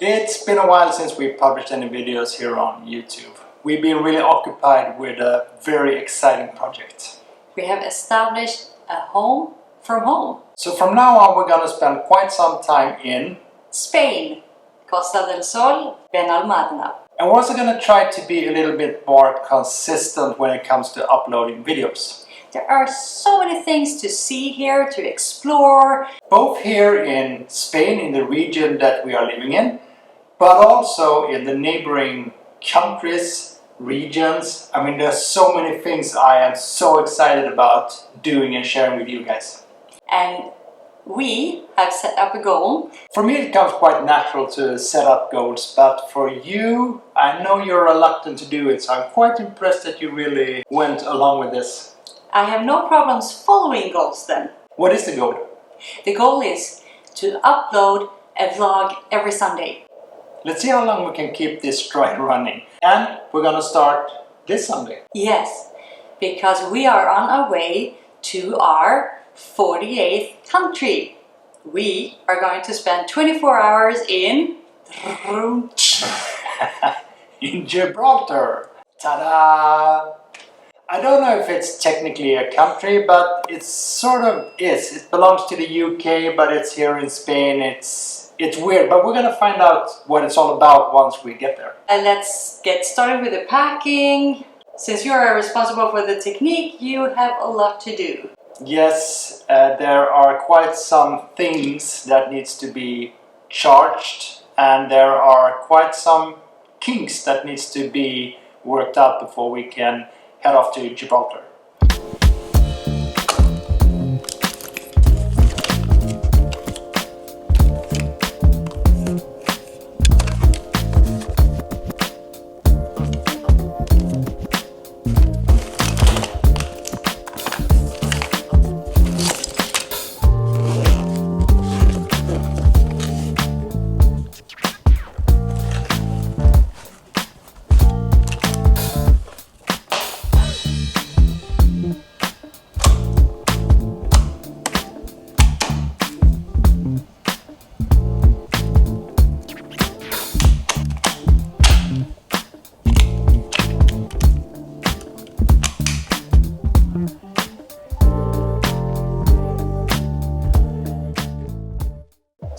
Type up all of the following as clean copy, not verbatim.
It's been a while since we published any videos here on YouTube. We've been really occupied with a very exciting project. We have established a home from home. So from now on we're going to spend quite some time in Spain, Costa del Sol, Benalmadena. And we're also going to try to be a little bit more consistent when it comes to uploading videos. There are so many things to see here, to explore. Both here in Spain, in the region that we are living in, but also in the neighboring countries, regions. I mean, there's so many things I am so excited about doing and sharing with you guys. And we have set up a goal. For me it comes quite natural to set up goals, but for you, I know you're reluctant to do it, so I'm quite impressed that you really went along with this. I have no problems following goals then. What is the goal? The goal is to upload a vlog every Sunday. Let's see how long we can keep this stride running. And we're gonna start this Sunday. Yes, because we are on our way to our 48th country. We are going to spend 24 hours in in Gibraltar. Ta-da! I don't know if it's technically a country, but it sort of is. It belongs to the UK, but it's here in Spain. It's weird, but we're gonna find out what it's all about once we get there. And let's get started with the packing. Since you are responsible for the technique, you have a lot to do. Yes, there are quite some things that needs to be charged, and there are quite some kinks that needs to be worked out before we can head off to Gibraltar.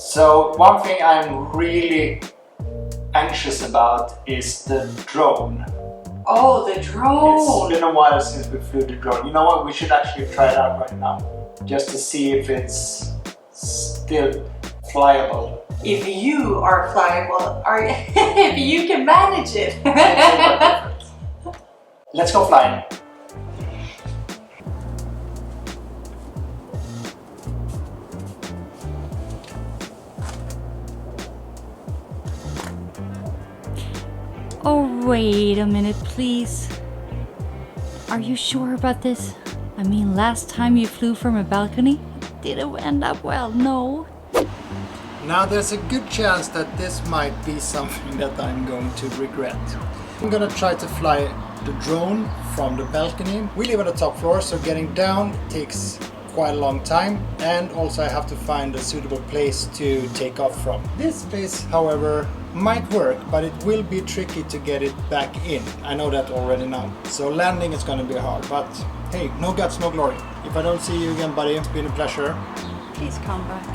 So one thing I'm really anxious about is the drone. Oh, the drone! It's been a while since we flew the drone. You know what? We should actually try it out right now, just to see if it's still flyable. If you are flyable, if you can manage it. Let's go flying. Oh, wait a minute, please. Are you sure about this? I mean, last time you flew from a balcony, it didn't end up well, no? Now there's a good chance that this might be something that I'm going to regret. I'm gonna try to fly the drone from the balcony. We live on the top floor, so getting down takes quite a long time, and also I have to find a suitable place to take off from. This place, however, might work, but it will be tricky to get it back in. I know that already now. So landing is gonna be hard, but hey, no guts, no glory. If I don't see you again, buddy, it's been a pleasure. Please come back.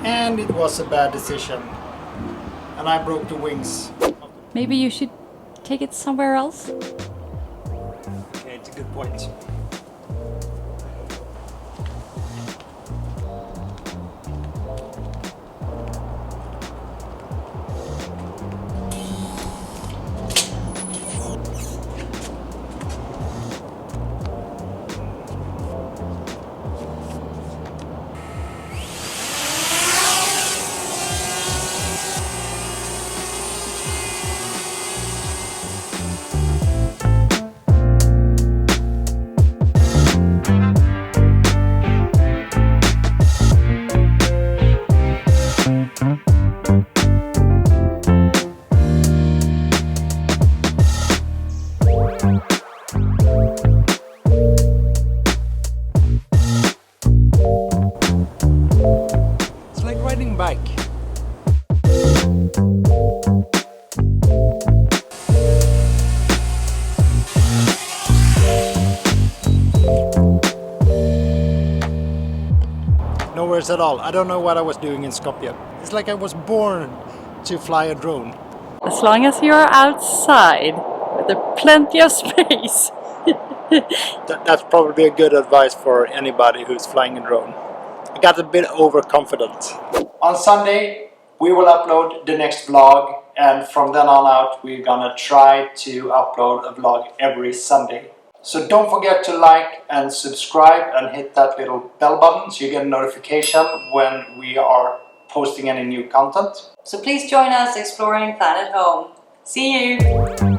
And it was a bad decision. And I broke the wings. Maybe you should take it somewhere else? Okay, it's a good point. worries at all. I don't know what I was doing in Skopje. It's like I was born to fly a drone. As long as you're outside, there's plenty of space. That's probably a good advice for anybody who's flying a drone. I got a bit overconfident. On Sunday, we will upload the next vlog, and from then on out, we're gonna try to upload a vlog every Sunday. So don't forget to like and subscribe and hit that little bell button so you get a notification when we are posting any new content. So please join us exploring Planet Home. See you!